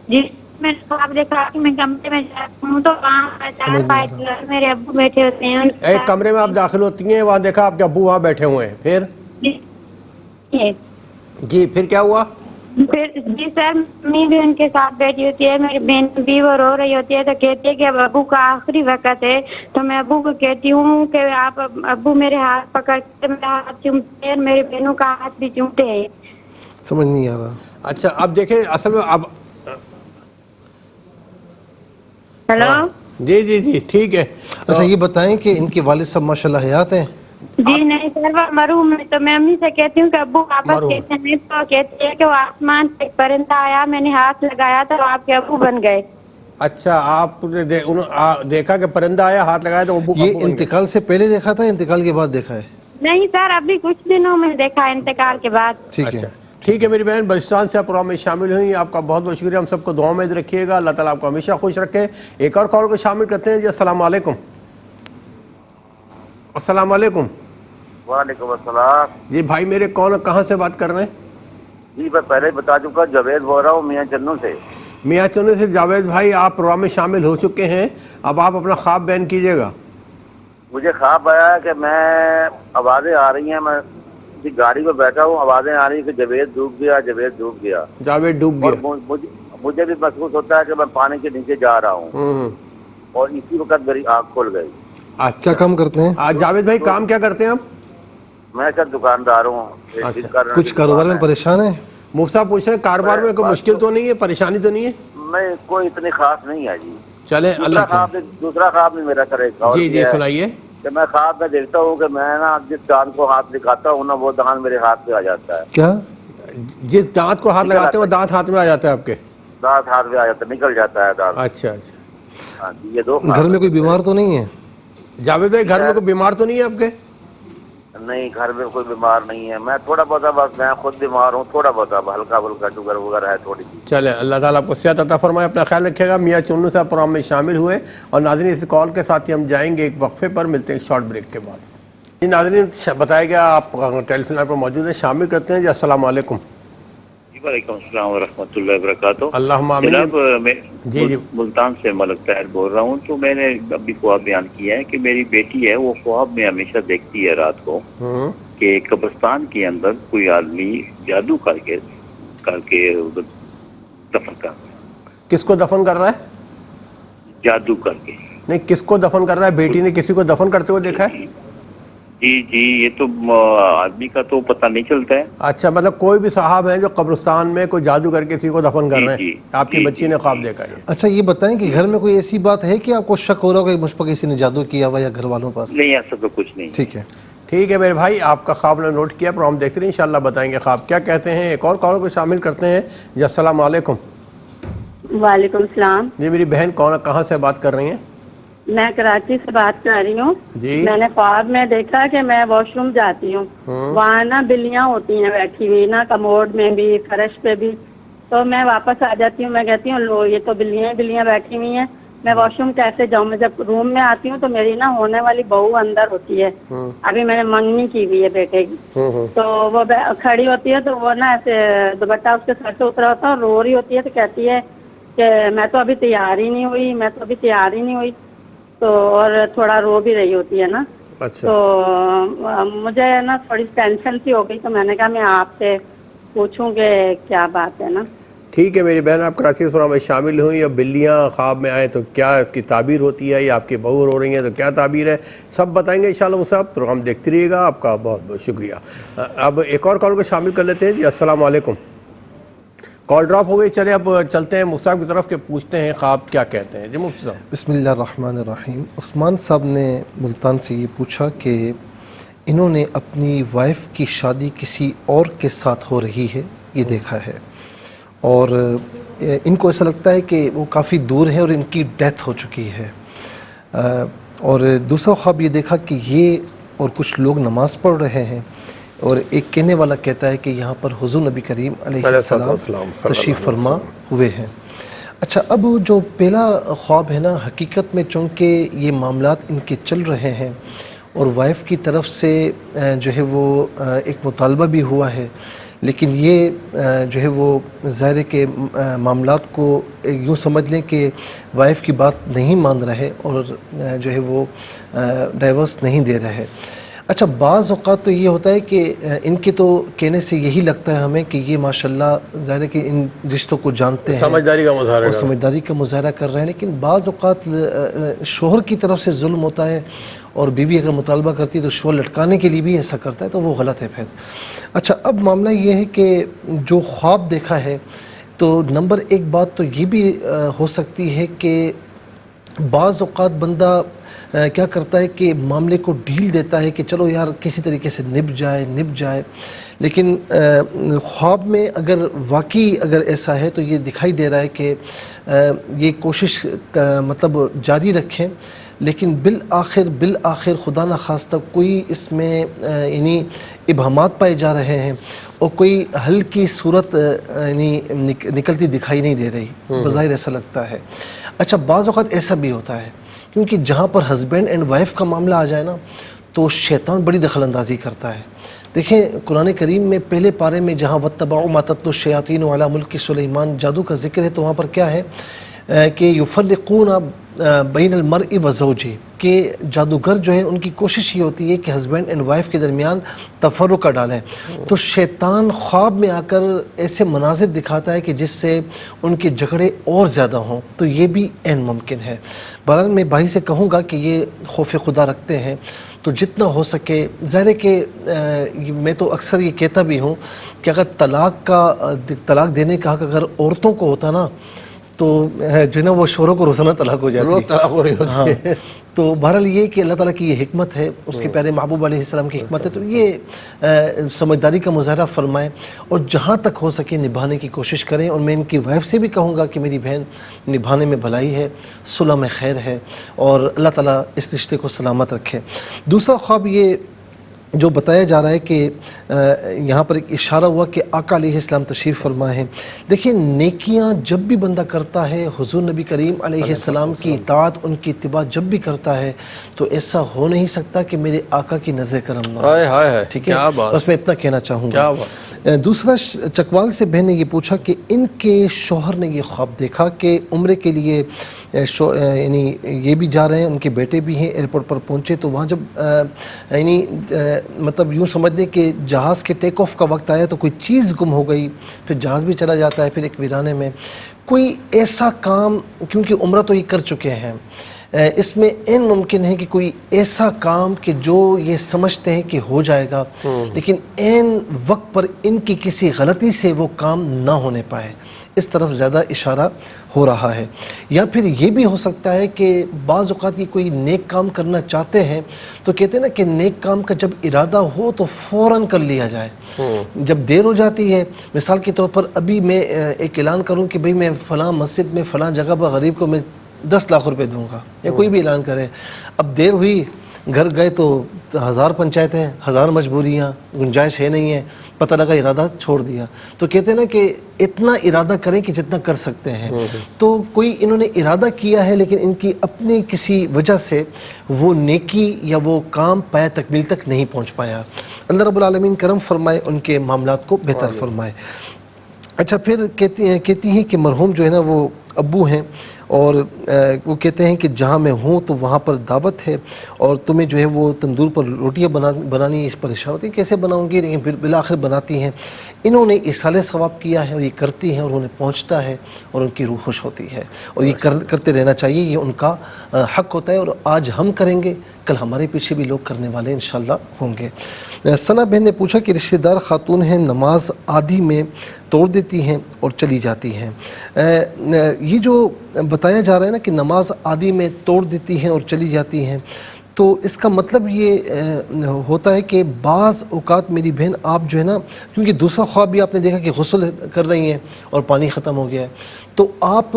جی میں نے خواب دیکھا کہ میں کمرے میں جاتی ہوں تو وہاں چار پائی میرے ابو بیٹھے ہوتے ہیں. ایک کمرے میں آپ داخل ہوتی ہیں, وہاں دیکھا آپ کے ابو وہاں بیٹھے ہوئے ہیں, پھر جی پھر کیا ہوا؟ پھر جی سر ممی بھی ان کے ساتھ بیٹھی ہوتی ہے. میری بہن بھی وہ رو رہی ہوتی ہے تو کہتی ہے کہ اب ابو کا آخری وقت ہے. تو میں ابو کو کہتی ہوں کہ آپ ابو میرے ہاتھ پکڑ کے میرا ہاتھ چومتے ہیں, میری بہنوں کا ہاتھ بھی چومتے ہیں. سمجھ نہیں آ رہا. اچھا اب دیکھیں اصل میں اب ہیلو جی ٹھیک ہے. اچھا یہ بتائیں کہ ان کے والد صاحب ماشاءاللہ حیات ہیں؟ جی نہیں سر وہ مرحوم ہے. تو میں امی سے کہتی ہوں کہ ابو واپس کیسے نہیں, تو کہتی ہے کہ وہ آسمان سے ایک پرندہ آیا, میں نے ہاتھ لگایا تو آپ کے ابو بن گئے. اچھا آپ نے دیکھا کہ پرندہ آیا, ہاتھ لگایا تو ابو یہ انتقال سے پہلے دیکھا تھا, انتقال کے بعد دیکھا ہے؟ نہیں سر ابھی کچھ دنوں میں دیکھا انتقال کے بعد. ٹھیک ہے. ٹھیک ہے میری بہن بلوچستان سے آپ پروگرام میں شامل ہوئی, آپ کا بہت بہت شکریہ. ہم سب کو دعاؤں میں رکھیے گا, اللہ تعالیٰ آپ کو ہمیشہ خوش رکھے. ایک اور کال کو شامل کرتے ہیں. جی السلام علیکم. السلام علیکم. وعلیکم السلام. جی بھائی میرے کون کہاں سے بات کر رہے ہیں؟ جی میں پہلے بتا چکا, جاوید بول رہا ہوں میاں چنو سے. میاں چنو سے. جاوید بھائی آپ پروگرام میں شامل ہو چکے ہیں, اب آپ اپنا خواب بیان کیجیے گا. مجھے خواب آیا کہ میں آوازیں آ رہی ہیں, میں گاڑی پہ بیٹھا ہوں, آوازیں آ رہی ہیں کہ جاوید ڈوب گیا, جاوید ڈوب گیا. جاوید ڈوب گیا. اور مجھے بھی محسوس ہوتا ہے کہ میں پانی کے نیچے جا رہا ہوں, اور اسی وقت میری آنکھ کھل گئی. کیا کام کرتے ہیں جاوید بھائی؟ کام کیا کرتے ہیں آپ؟ میں سر دکاندار ہوں. کچھ کاروبار میں پریشان ہیں؟ مفت صاحب پوچھ رہے ہیں کاروبار میں کوئی مشکل تو نہیں ہے, پریشانی تو نہیں ہے؟ نہیں کوئی اتنی خاص نہیں ہے جی. چلیں اللہ. دوسرا خواب نہیں میرا کرے. جی سنائیے. کہ میں خواب میں دیکھتا ہوں کہ میں نا جس دانت کو ہاتھ دکھاتا ہوں نا, وہ دانت میرے ہاتھ پہ آ جاتا ہے. کیا؟ جس دانت کو ہاتھ لگاتے ہیں وہ دانت ہاتھ میں آ جاتا ہے آپ کے؟ دانت ہاتھ میں آ جاتا ہے, نکل جاتا ہے دانت. اچھا. ہاں جی یہ دو. گھر میں کوئی بیمار تو نہیں ہے؟ جاوید بھائی گھر میں کوئی بیمار تو نہیں ہے آپ کے؟ نہیں گھر میں کوئی بیمار نہیں ہے. میں تھوڑا بہت بس میں خود بیمار ہوں, تھوڑا بہت ہلکا پھلکا شوگر وغیرہ ہے تھوڑی سی. چلے اللہ تعالیٰ آپ کو صحت عطا فرمائے. اپنا خیال رکھیے گا. میاں چنو سے آپ پروگرام میں شامل ہوئے, اور ناظرین اس کال کے ساتھ ہی ہم جائیں گے ایک وقفے پر, ملتے ہیں ایک شارٹ بریک کے بعد. جی ناظرین بتایا گیا آپ ٹیلی فون لائن پر موجود ہیں, شامل کرتے ہیں. جی السلام علیکم. وعلیکم السلام ورحمۃ اللہ وبرکاتہ. اللہم آمین. جناب میں جی ملتان سے ملک طاہر بول رہا ہوں. تو میں نے ابھی خواب بیان کیا ہے کہ میری بیٹی ہے, وہ خواب میں ہمیشہ دیکھتی ہے رات کو کہ قبرستان کے اندر کوئی آدمی جادو کر کے دفن کر رہا ہے. کس کو دفن کر رہا ہے؟ جادو کر کے. نہیں کس کو دفن کر رہا ہے؟ بیٹی نے کسی کو دفن کرتے ہوئے دیکھا ہے؟ جی یہ تو آدمی کا تو پتہ نہیں چلتا ہے. اچھا مطلب کوئی بھی صاحب ہیں جو قبرستان میں کوئی جادو کر کے کسی کو دفن کر رہے ہیں, آپ کی بچی نے خواب دیکھا ہے. اچھا یہ بتائیں کہ گھر میں کوئی ایسی بات ہے کہ آپ کو شک ہو رہا ہو کہ مجھ پر کسی نے جادو کیا ہوا, یا گھر والوں پر؟ نہیں ایسا تو کچھ نہیں. ٹھیک ہے میرے بھائی, آپ کا خواب نے نوٹ کیا, پروگرام دیکھ رہے ہیں, انشاءاللہ بتائیں گے خواب کیا کہتے ہیں. ایک اور کال کو شامل کرتے ہیں. جی السلام علیکم. وعلیکم السلام. جی میری بہن کہاں سے بات کر رہی ہیں؟ میں کراچی سے بات کر رہی ہوں. جی میں نے خواب میں دیکھا کہ میں واش روم جاتی ہوں, وہاں نا بلیاں ہوتی ہیں بیٹھی ہوئی نا, کموڈ میں بھی فرش پہ بھی. تو میں واپس آ جاتی ہوں, میں کہتی ہوں لو یہ تو بلیاں بیٹھی ہوئی ہیں, میں واش روم کیسے جاؤں. میں جب روم میں آتی ہوں تو میری نا ہونے والی بہو اندر ہوتی ہے, ابھی میں نے منگنی کی ہوئی ہے بیٹے کی. تو وہ کھڑی ہوتی ہے, تو وہ نا ایسے دوپٹہ اس کے سر سے اترا ہوتا ہے, اور رو رہی ہوتی ہے. تو کہتی ہے کہ میں تو ابھی تیار ہی نہیں ہوئی. تو اور تھوڑا رو بھی رہی ہوتی ہے نا. اچھا تو مجھے نا تھوڑی ٹینشن سی ہو گئی، تو میں نے کہا میں آپ سے پوچھوں کہ کیا بات ہے نا. ٹھیک ہے میری بہن، آپ کراچی سورہ میں شامل ہوئیں، یا بلیاں خواب میں آئیں تو کیا اس کی تعبیر ہوتی ہے، یا آپ کے بہو رو رہی ہیں تو کیا تعبیر ہے، سب بتائیں گے انشاءاللہ. وہ صاحب پروگرام دیکھتے رہیے گا. آپ کا بہت بہت شکریہ. اب ایک اور کال کو شامل کر لیتے ہیں. جی السلام علیکم. کال ڈراپ ہو گئی. چلے اب چلتے ہیں مفتاح کی طرف کے پوچھتے ہیں خواب کیا کہتے ہیں. جی مفتی صاحب. بسم اللہ الرحمن الرحیم. عثمان صاحب نے ملتان سے یہ پوچھا کہ انہوں نے اپنی وائف کی شادی کسی اور کے ساتھ ہو رہی ہے یہ دیکھا ہے، اور ان کو ایسا لگتا ہے کہ وہ کافی دور ہے اور ان کی ڈیتھ ہو چکی ہے. اور دوسرا خواب یہ دیکھا کہ یہ اور کچھ لوگ نماز پڑھ رہے ہیں، اور ایک کہنے والا کہتا ہے کہ یہاں پر حضور نبی کریم علیہ السلام تشریف فرما ہوئے ہیں. اچھا، اب جو پہلا خواب ہے نا، حقیقت میں چونکہ یہ معاملات ان کے چل رہے ہیں اور وائف کی طرف سے جو ہے وہ ایک مطالبہ بھی ہوا ہے، لیکن یہ جو ہے وہ ظاہر ہے کہ معاملات کو یوں سمجھ لیں کہ وائف کی بات نہیں مان رہے اور جو ہے وہ ڈائیورس نہیں دے رہے. اچھا، بعض اوقات تو یہ ہوتا ہے کہ ان کے تو کہنے سے یہی لگتا ہے ہمیں کہ یہ ماشاءاللہ ظاہر ہے کہ ان رشتوں کو جانتے ہیں، سمجھداری کا مظاہرہ اور سمجھداری کا مظاہرہ کر رہے ہیں، لیکن بعض اوقات شوہر کی طرف سے ظلم ہوتا ہے، اور بیوی اگر مطالبہ کرتی ہے تو شوہر لٹکانے کے لیے بھی ایسا کرتا ہے، تو وہ غلط ہے پھر. اچھا، اب معاملہ یہ ہے کہ جو خواب دیکھا ہے تو نمبر ایک بات تو یہ بھی ہو سکتی ہے کہ بعض اوقات بندہ کیا کرتا ہے کہ معاملے کو ڈھیل دیتا ہے کہ چلو یار کسی طریقے سے نب جائے، لیکن خواب میں اگر واقعی اگر ایسا ہے تو یہ دکھائی دے رہا ہے کہ یہ کوشش مطلب جاری رکھیں، لیکن بالآخر خدا نخواستہ کوئی اس میں یعنی ابہامات پائے جا رہے ہیں اور کوئی حل کی صورت یعنی نکلتی دکھائی نہیں دے رہی، بظاہر ایسا لگتا ہے. اچھا، بعض اوقات ایسا بھی ہوتا ہے کیونکہ جہاں پر ہسبینڈ اینڈ وائف کا معاملہ آ جائے نا تو شیطان بڑی دخل اندازی کرتا ہے. دیکھیں قرآن کریم میں پہلے پارے میں جہاں وَاتَّبَعُوا مَا تَتْلُو الشَّيَاطِينُ عَلَىٰ مُلْكِ سُلَيْمَانَ جادو کا ذکر ہے، تو وہاں پر کیا ہے کہ یفرقون بین المرء وزوجہ، کہ جادوگر جو ہے ان کی کوشش یہ ہوتی ہے کہ ہسبینڈ اینڈ وائف کے درمیان تفرقہ ڈالیں. تو شیطان خواب میں آ کر ایسے مناظر دکھاتا ہے کہ جس سے ان کے جھگڑے اور زیادہ ہوں، تو یہ بھی عین ممکن ہے. بہرحال میں بھائی سے کہوں گا کہ یہ خوف خدا رکھتے ہیں تو جتنا ہو سکے، ظاہر ہے کہ میں تو اکثر یہ کہتا بھی ہوں کہ اگر طلاق دینے کا حق اگر عورتوں کو ہوتا نا تو جو ہے نا وہ شوہروں کو روزانہ طلاق ہو جاتی ہے، طلاق ہو رہی ہوتی ہے. تو بہرحال یہ کہ اللہ تعالیٰ کی یہ حکمت ہے، اس کے پیارے محبوب علیہ السلام کی حکمت ہے، تو یہ سمجھداری کا مظاہرہ فرمائیں اور جہاں تک ہو سکے نبھانے کی کوشش کریں. اور میں ان کی وائف سے بھی کہوں گا کہ میری بہن نبھانے میں بھلائی ہے، صلح میں خیر ہے، اور اللہ تعالیٰ اس رشتے کو سلامت رکھے. دوسرا خواب یہ جو بتایا جا رہا ہے کہ یہاں پر ایک اشارہ ہوا کہ آقا علیہ السلام تشریف فرما ہے. دیکھیں نیکیاں جب بھی بندہ کرتا ہے، حضور نبی کریم علیہ السلام کی اطاعت، ان کی اتباع جب بھی کرتا ہے، تو ایسا ہو نہیں سکتا کہ میرے آقا کی نظر کرم نہ ہو. ٹھیک ہے، بس میں اتنا کہنا چاہوں گا. دوسرا چکوال سے بہن نے یہ پوچھا کہ ان کے شوہر نے یہ خواب دیکھا کہ عمرے کے لیے یعنی یہ بھی جا رہے ہیں، ان کے بیٹے بھی ہیں، ایئرپورٹ پر پہنچے تو وہاں جب یعنی مطلب یوں سمجھ دیں کہ جہاز کے ٹیک آف کا وقت آیا تو کوئی چیز گم ہو گئی، پھر جہاز بھی چلا جاتا ہے، پھر ایک ویرانے میں کوئی ایسا کام، کیونکہ عمرہ تو یہ کر چکے ہیں، اس میں عین ممکن ہے کہ کوئی ایسا کام کہ جو یہ سمجھتے ہیں کہ ہو جائے گا لیکن عین وقت پر ان کی کسی غلطی سے وہ کام نہ ہونے پائے، اس طرف زیادہ اشارہ ہو رہا ہے. یا پھر یہ بھی ہو سکتا ہے کہ بعض اوقات یہ کوئی نیک کام کرنا چاہتے ہیں تو کہتے ہیں نا کہ نیک کام کا جب ارادہ ہو تو فوراً کر لیا جائے. جب دیر ہو جاتی ہے، مثال کے طور پر ابھی میں ایک اعلان کروں کہ بھئی میں فلاں مسجد میں فلاں جگہ پر غریب کو میں 10 لاکھ روپے دوں گا، یا کوئی بھی اعلان کرے، اب دیر ہوئی، گھر گئے تو 1000 پنچایتیں، 1000 مجبوریاں، گنجائش ہے نہیں ہے، پتہ لگا ارادہ چھوڑ دیا. تو کہتے ہیں نا کہ اتنا ارادہ کریں کہ جتنا کر سکتے ہیں. تو کوئی انہوں نے ارادہ کیا ہے لیکن ان کی اپنی کسی وجہ سے وہ نیکی یا وہ کام پایا تکمیل تک نہیں پہنچ پایا. اللہ رب العالمین کرم فرمائے، ان کے معاملات کو بہتر فرمائے. اچھا، پھر کہتی ہیں کہ مرحوم جو ہے نا وہ ابو ہیں اور وہ کہتے ہیں کہ جہاں میں ہوں تو وہاں پر دعوت ہے اور تمہیں جو ہے وہ تندور پر روٹیاں بنانی اس پریشان ہوتی ہیں کیسے بناؤں گی، لیکن بالآخر بناتی ہیں۔ انہوں نے ایصال ثواب کیا ہے اور یہ کرتی ہیں اور انہیں پہنچتا ہے اور ان کی روح خوش ہوتی ہے، اور یہ کرتے رہنا چاہیے، یہ ان کا حق ہوتا ہے، اور آج ہم کریں گے کل ہمارے پیچھے بھی لوگ کرنے والے انشاءاللہ ہوں گے۔ ثنا بہن نے پوچھا کہ رشتہ دار خاتون ہیں، نماز آدھی میں توڑ دیتی ہیں اور چلی جاتی ہیں۔ یہ جو بتایا جا رہا ہے نا کہ نماز آدھی میں توڑ دیتی ہیں اور چلی جاتی ہیں، تو اس کا مطلب یہ ہوتا ہے کہ بعض اوقات میری بہن آپ جو ہے نا، کیونکہ دوسرا خواب بھی آپ نے دیکھا کہ غسل کر رہی ہیں اور پانی ختم ہو گیا ہے، تو آپ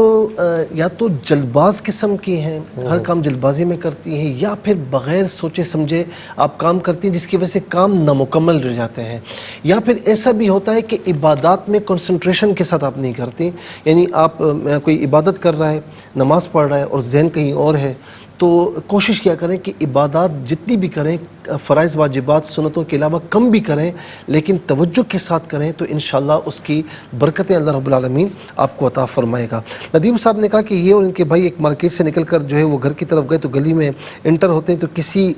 یا تو جلد باز قسم کی ہیں، ہر کام جلد بازی میں کرتی ہیں، یا پھر بغیر سوچے سمجھے آپ کام کرتی ہیں جس کی وجہ سے کام نامکمل رہ جاتے ہیں، یا پھر ایسا بھی ہوتا ہے کہ عبادات میں کنسنٹریشن کے ساتھ آپ نہیں کرتی، یعنی آپ کوئی عبادت کر رہا ہے، نماز پڑھ رہا ہے اور ذہن کہیں اور ہے، تو کوشش کیا کریں کہ عبادات جتنی بھی کریں، فرائض واجبات سنتوں کے علاوہ کم بھی کریں، لیکن توجہ کے ساتھ کریں، تو انشاءاللہ اس کی برکتیں اللہ رب العالمین آپ کو عطا فرمائے گا۔ ندیم صاحب نے کہا کہ یہ اور ان کے بھائی ایک مارکیٹ سے نکل کر جو ہے وہ گھر کی طرف گئے، تو گلی میں انٹر ہوتے ہیں تو کسی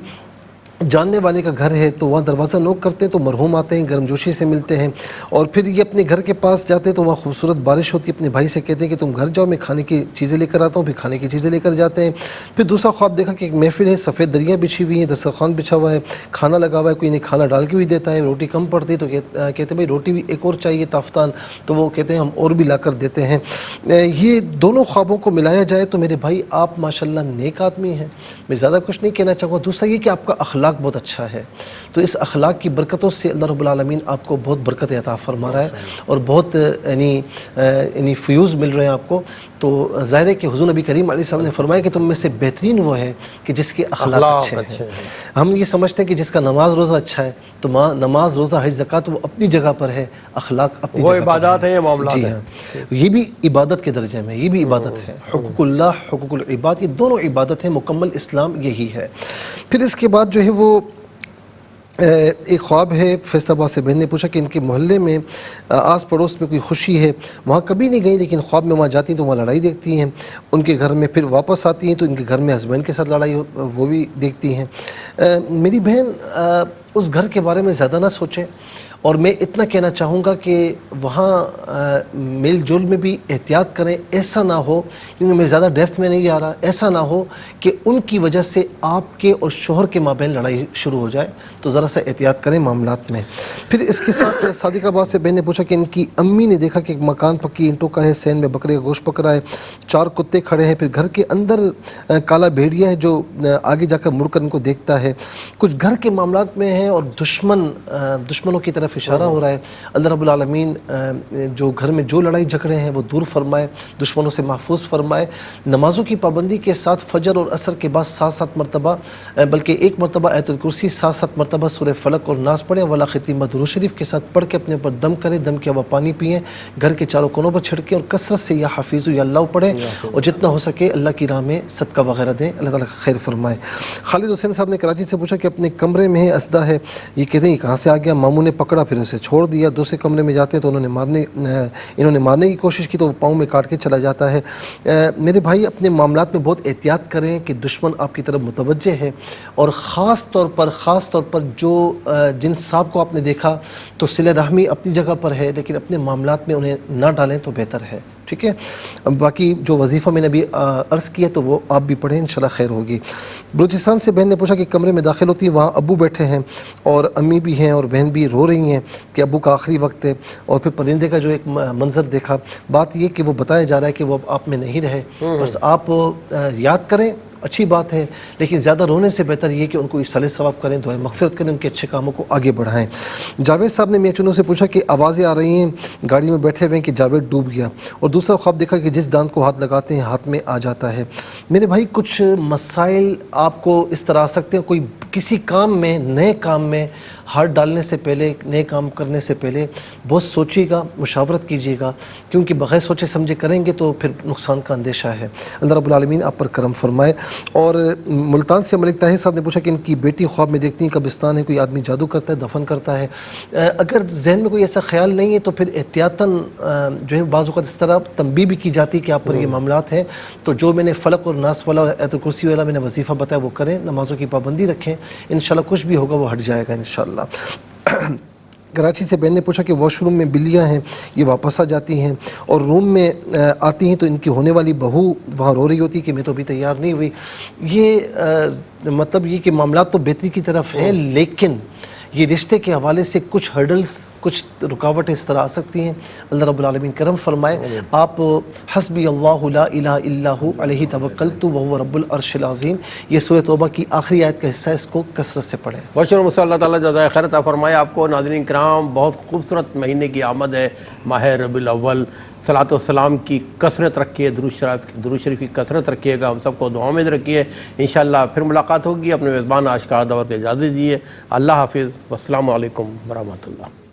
جاننے والے کا گھر ہے، تو وہاں دروازہ نوک کرتے ہیں تو مرحوم آتے ہیں، گرم جوشی سے ملتے ہیں، اور پھر یہ اپنے گھر کے پاس جاتے ہیں تو وہاں خوبصورت بارش ہوتی ہے، اپنے بھائی سے کہتے ہیں کہ تم گھر جاؤ، میں کھانے کی چیزیں لے کر آتا ہوں، پھر کھانے کی چیزیں لے کر جاتے ہیں۔ پھر دوسرا خواب دیکھا کہ ایک محفل ہے، سفید دریاں بچھی ہوئی ہیں، دسترخوان بچھا ہوا ہے، کھانا لگا ہوا ہے، کوئی انہیں کھانا ڈال کے بھی دیتا ہے، روٹی کم پڑتی ہے تو کہتے ہیں بھائی روٹی بھی ایک اور چاہیے تافتان، تو وہ کہتے ہیں ہم اور بھی لا کر دیتے ہیں۔ یہ دونوں خوابوں کو ملایا جائے تو میرے بھائی آپ ماشاءاللہ نیک آدمی ہیں، میں زیادہ کچھ نہیں کہنا چاہوں گا۔ دوسرا یہ کہ آپ کا اخلاق بہت اچھا ہے، تو اس اخلاق کی برکتوں سے اللہ رب العالمین آپ کو بہت برکت عطا فرما رہا ہے اور بہت یعنی فیوز مل رہے ہیں آپ کو۔ تو ظاہر ہے کہ حضور نبی کریم علیہ السلام نے فرمایا کہ تم میں سے بہترین وہ ہے کہ جس کے اخلاق اچھے ہیں۔ ہم یہ سمجھتے ہیں کہ جس کا نماز روزہ اچھا ہے، تو نماز روزہ حج زکوٰۃ وہ اپنی جگہ پر ہے، اخلاق اپنی جگہ پر ہے، وہ عبادات ہیں یا معاملات ہیں، یہ بھی عبادت کے درجے میں، یہ بھی عبادت ہے۔ حقوق اللہ، حقوق العباد، یہ دونوں عبادت ہیں، مکمل اسلام یہی ہے۔ پھر اس کے بعد جو ہے وہ ایک خواب ہے، فیصل آباد سے بہن نے پوچھا کہ ان کے محلے میں آس پڑوس میں کوئی خوشی ہے، وہاں کبھی نہیں گئی لیکن خواب میں وہاں جاتی ہیں تو وہاں لڑائی دیکھتی ہیں، ان کے گھر میں پھر واپس آتی ہیں تو ان کے گھر میں ہسبینڈ کے ساتھ لڑائی وہ بھی دیکھتی ہیں۔ میری بہن اس گھر کے بارے میں زیادہ نہ سوچیں، اور میں اتنا کہنا چاہوں گا کہ وہاں میل جول میں بھی احتیاط کریں، ایسا نہ ہو، کیونکہ میں زیادہ ڈیپتھ میں نہیں جا رہا، ایسا نہ ہو کہ ان کی وجہ سے آپ کے اور شوہر کے مابین لڑائی شروع ہو جائے، تو ذرا سا احتیاط کریں معاملات میں۔ پھر اس کے ساتھ صادق آباد سے بہن نے پوچھا کہ ان کی امی نے دیکھا کہ ایک مکان پکی اینٹوں کا ہے، سین میں بکرے کا گوشت پک رہا ہے، 4 کتے کھڑے ہیں، پھر گھر کے اندر کالا بھیڑیا ہے جو آگے جا کر مڑ کر ان کو دیکھتا ہے، کچھ گھر کے معاملات میں ہیں اور دشمنوں کی طرف اشارہ ہو رہا ہے۔ اللہ رب العالمین جو گھر میں جو لڑائی جھگڑے ہیں وہ دور فرمائے، دشمنوں سے محفوظ فرمائے۔ نمازوں کی پابندی کے ساتھ فجر اور عصر کے بعد 7 مرتبہ، بلکہ 1 مرتبہ آیت الکرسی، 7 مرتبہ سورہ فلق اور ناس پڑھیں، ولا ختیمہ درود شریف کے ساتھ پڑھ کے اپنے اوپر دم کریں، دم کے علاوہ پانی پئیں، گھر کے چاروں کونوں پر چھڑکیں اور کثرت سے یا حفیظ یا اللہ پڑھیں، اور جتنا ہو سکے اللہ کی راہ میں صدقہ وغیرہ دیں، اللہ تعالیٰ خیر فرمائے۔ خالد حسین صاحب نے کراچی سے پوچھا کہ اپنے کمرے میں ہے اسدہ ہے، یہ کہتے ہیں یہ کہاں سے آ گیا، ماموں نے پکڑا پھر اسے چھوڑ دیا، دوسرے کمرے میں جاتے ہیں تو انہوں نے مارنے کی کوشش کی تو وہ پاؤں میں کاٹ کے چلا جاتا ہے۔ میرے بھائی اپنے معاملات میں بہت احتیاط کریں کہ دشمن آپ کی طرف متوجہ ہے، اور خاص طور پر جو جن صاحب کو آپ نے دیکھا تو صلہ رحمی اپنی جگہ پر ہے، لیکن اپنے معاملات میں انہیں نہ ڈالیں تو بہتر ہے، ٹھیک ہے۔ باقی جو وظیفہ میں نے ابھی عرض کیا تو وہ آپ بھی پڑھیں، انشاءاللہ خیر ہوگی۔ بلوچستان سے بہن نے پوچھا کہ کمرے میں داخل ہوتی ہے، وہاں ابو بیٹھے ہیں اور امی بھی ہیں اور بہن بھی رو رہی ہیں کہ ابو کا آخری وقت ہے، اور پھر پرندے کا جو ایک منظر دیکھا، بات یہ کہ وہ بتایا جا رہا ہے کہ وہ اب آپ میں نہیں رہے، بس آپ یاد کریں، اچھی بات ہے، لیکن زیادہ رونے سے بہتر یہ کہ ان کو اصلاح ثواب کریں، دعائیں مغفرت کریں، ان کے اچھے کاموں کو آگے بڑھائیں۔ جاوید صاحب نے میاں چنوں سے پوچھا کہ آوازیں آ رہی ہیں گاڑی میں بیٹھے ہوئے کہ جاوید ڈوب گیا، اور دوسرا خواب دیکھا کہ جس دانت کو ہاتھ لگاتے ہیں ہاتھ میں آ جاتا ہے۔ میرے بھائی کچھ مسائل آپ کو اس طرح آ سکتے ہیں، کوئی کسی کام میں، نئے کام میں ہاتھ ڈالنے سے پہلے، نئے کام کرنے سے پہلے بہت سوچیے گا، مشاورت کیجیے گا، کیونکہ بغیر سوچے سمجھے کریں گے تو پھر نقصان کا اندیشہ ہے۔ اللہ رب العالمین آپ پر کرم فرمائے۔ اور ملتان سے ملک طاہر صاحب نے پوچھا کہ ان کی بیٹی خواب میں دیکھتی ہیں قبرستان ہے، کوئی آدمی جادو کرتا ہے، دفن کرتا ہے۔ اگر ذہن میں کوئی ایسا خیال نہیں ہے تو پھر احتیاطاً جو ہے بعض اوقات اس طرح تنبیہ بھی کی جاتی ہے کہ آپ پر یہ معاملات ہیں، تو جو میں نے فلق اور ناس والا اور آیت الکرسی والا میں نے وظیفہ بتایا وہ کریں، نمازوں کی پابندی رکھیں، انشاءاللہ کچھ بھی ہوگا وہ ہٹ جائے گا انشاءاللہ۔ کراچی سے بہن نے پوچھا کہ واش روم میں بلیاں ہیں، یہ واپس آ جاتی ہیں اور روم میں آتی ہیں تو ان کی ہونے والی بہو وہاں رو رہی ہوتی ہے کہ میں تو ابھی تیار نہیں ہوئی۔ یہ مطلب یہ کہ معاملات تو بہتری کی طرف ہیں، لیکن یہ رشتے کے حوالے سے کچھ ہرڈلز، کچھ رکاوٹیں اس طرح آ سکتی ہیں۔ اللہ رب العالمین کرم فرمائے۔ آپ حسبی اللہ لا الہ الا ہو علیہ توکلت وہو رب العرش العظیم، یہ سورۃ توبہ کی آخری آیت کا حصہ ہے، اس کو کثرت سے پڑھیں۔ بہت اللہ تعالیٰ جزائے خیر عطا فرمائے آپ کو۔ ناظرین کرام، بہت خوبصورت مہینے کی آمد ہے، ماہ ربیع الاول۔ صلاۃ و سلام کی کثرت رکھیے، درود شریف کی کثرت رکھیے گا، ہم سب کو دعاؤں میں رکھیے۔ انشاءاللہ پھر ملاقات ہوگی۔ اپنے میزبان آشکار دور کے اجازت دیجیے۔ اللہ حافظ، والسلام علیکم ورحمۃ اللہ۔